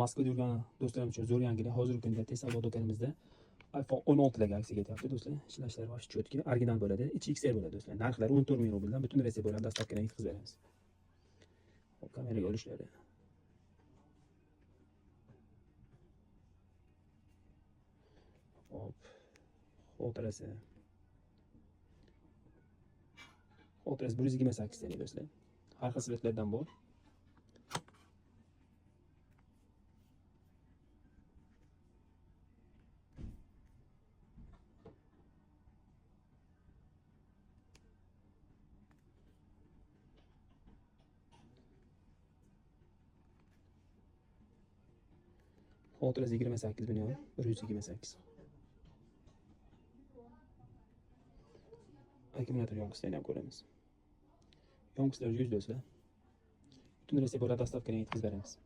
Moskvada yurgan do'stlarim uchun zo'r yangilik. Hozirgi kunda tez savdo do'konimizda iPhone 16 larga aksiyaga ketyapti do'stlar. Ishlashlari va chotki, original bo'ladi. Ichi XL bo'ladi do'stlar. Narxlari 14 ming rubldan butun Rossiya bo'ylab dastavkadan yetkazib beramiz. Hop, kameraga olishlari. Hop. Xotirasi. Xotirasi 128 tane do'stlar. Har xil sifatlardan bor. Xotirasi 28 million 128. Akkumulyator yong'isini ham ko'ramiz. Yong'islar 100 do'stlar. Butun Rossiya bo'ylab dastavkadan yetkazib beramiz.